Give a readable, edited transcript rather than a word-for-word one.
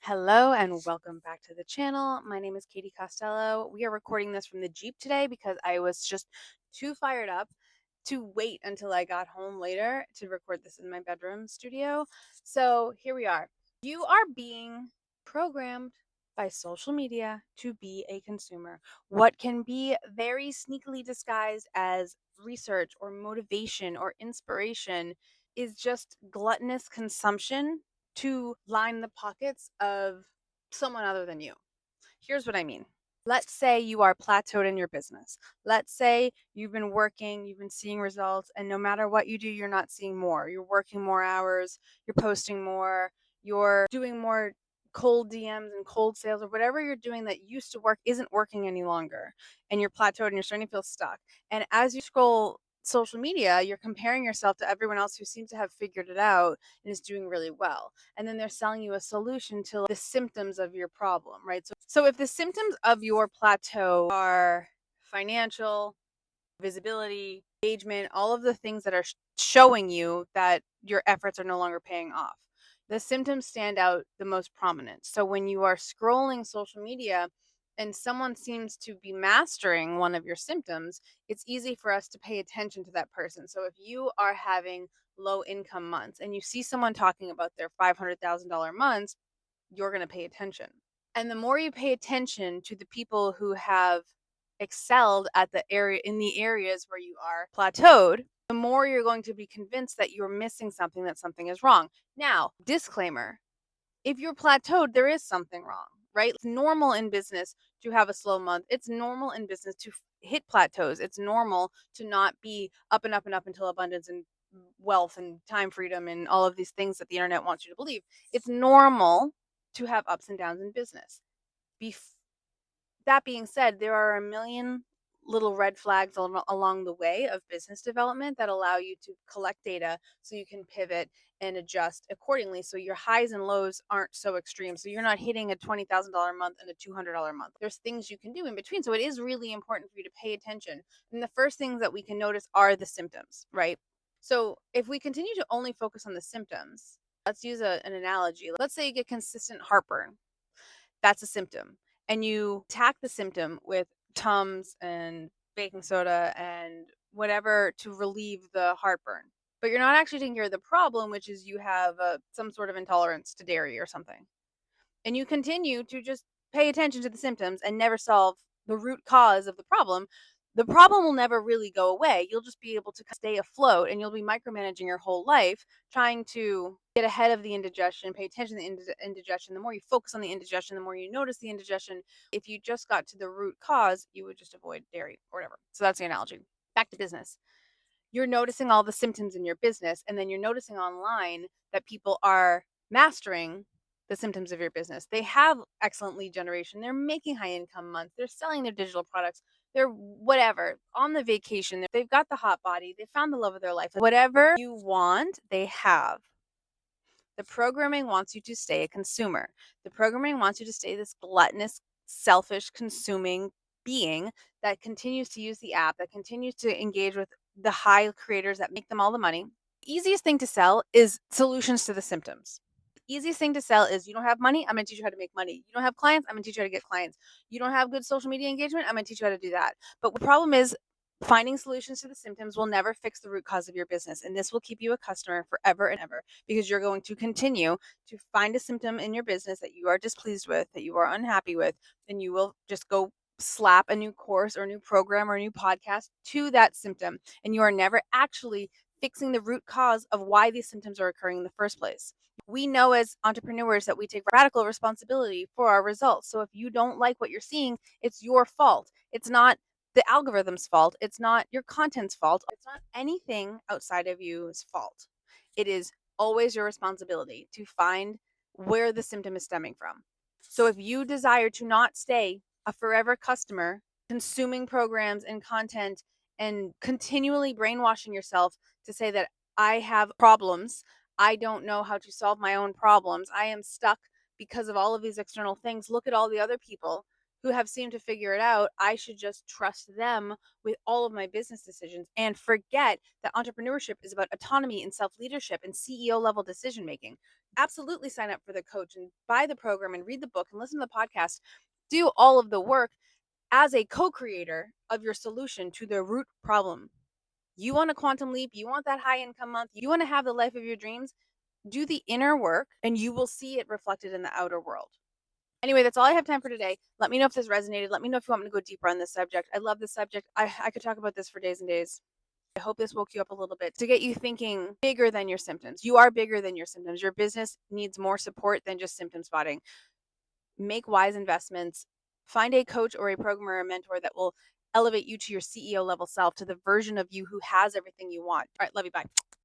Hello and welcome back to the channel. My name is Katie Costello. We are recording this from the Jeep today because I was just too fired up to wait until I got home later to record this in my bedroom studio. So here we are. You are being programmed by social media to be a consumer. What can be very sneakily disguised as research or motivation or inspiration is just gluttonous consumption to line the pockets of someone other than you. Here's what I mean. Let's say you are plateaued in your business. Let's say you've been working, you've been seeing results, and no matter what you do, you're not seeing more. You're working more hours, you're posting more, you're doing more cold DMs and cold sales, or whatever you're doing that used to work isn't working any longer. And you're plateaued and you're starting to feel stuck. And as you scroll social media, you're comparing yourself to everyone else who seems to have figured it out and is doing really well. And then they're selling you a solution to the symptoms of your problem, right? So if the symptoms of your plateau are financial, visibility, engagement, all of the things that are showing you that your efforts are no longer paying off, the symptoms stand out the most prominent. So when you are scrolling social media and someone seems to be mastering one of your symptoms, it's easy for us to pay attention to that person. So if you are having low income months and you see someone talking about their $500,000 months, you're going to pay attention. And the more you pay attention to the people who have excelled at the area in the areas where you are plateaued, the more you're going to be convinced that you're missing something, that something is wrong. Now, disclaimer, if you're plateaued, there is something wrong, right? It's normal in business to have a slow month. It's normal in business to hit plateaus. It's normal to not be up and up and up until abundance and wealth and time freedom and all of these things that the internet wants you to believe. It's normal to have ups and downs in business. That being said, there are a million little red flags along the way of business development that allow you to collect data so you can pivot and adjust accordingly so your highs and lows aren't so extreme. So you're not hitting a $20,000 month and a $200 month. There's things you can do in between. So it is really important for you to pay attention. And the first things that we can notice are the symptoms, right? So if we continue to only focus on the symptoms, let's use an analogy. Let's say you get consistent heartburn. That's a symptom. And you attack the symptom with Tums and baking soda and whatever to relieve the heartburn. But you're not actually taking care of the problem, which is you have some sort of intolerance to dairy or something. And you continue to just pay attention to the symptoms and never solve the root cause of the problem will never really go away. You'll just be able to stay afloat and you'll be micromanaging your whole life, trying to get ahead of the indigestion, pay attention to the indigestion. The more you focus on the indigestion, the more you notice the indigestion. If you just got to the root cause, you would just avoid dairy or whatever. So that's the analogy. Back to business. You're noticing all the symptoms in your business, and then you're noticing online that people are mastering the symptoms of your business. They have excellent lead generation. They're making high income months. They're selling their digital products. They're whatever on the vacation. They've got the hot body. They found the love of their life. Whatever you want, they have. The programming wants you to stay a consumer. The programming wants you to stay this gluttonous, selfish, consuming being that continues to use the app, that continues to engage with the high creators that make them all the money. The easiest thing to sell is solutions to the symptoms. The easiest thing to sell is you don't have money, I'm going to teach you how to make money. You don't have clients, I'm going to teach you how to get clients. You don't have good social media engagement, I'm going to teach you how to do that. But the problem is finding solutions to the symptoms will never fix the root cause of your business. And this will keep you a customer forever and ever because you're going to continue to find a symptom in your business that you are displeased with, that you are unhappy with, and you will just go slap a new course or a new program or a new podcast to that symptom. And you are never actually fixing the root cause of why these symptoms are occurring in the first place. We know as entrepreneurs that we take radical responsibility for our results. So if you don't like what you're seeing, it's your fault. It's not the algorithm's fault. It's not your content's fault. It's not anything outside of you's fault. It is always your responsibility to find where the symptom is stemming from. So if you desire to not stay a forever customer, consuming programs and content and continually brainwashing yourself to say that I have problems, I don't know how to solve my own problems, I am stuck because of all of these external things. Look at all the other people who have seemed to figure it out. I should just trust them with all of my business decisions and forget that entrepreneurship is about autonomy and self-leadership and CEO level decision making. absolutely sign up for the coach and buy the program and read the book and listen to the podcast. Do all of the work as a co-creator of your solution to the root problem. You want a quantum leap, you want that high income month, you want to have the life of your dreams, do the inner work and you will see it reflected in the outer world. Anyway, that's all I have time for today. Let me know if this resonated. Let me know if you want me to go deeper on this subject. I love this subject. I could talk about this for days and days. I hope this woke you up a little bit to get you thinking bigger than your symptoms. You are bigger than your symptoms. Your business needs more support than just symptom spotting. Make wise investments. Find a coach or a programmer or a mentor that will elevate you to your CEO level self, to the version of you who has everything you want. All right, love you. Bye.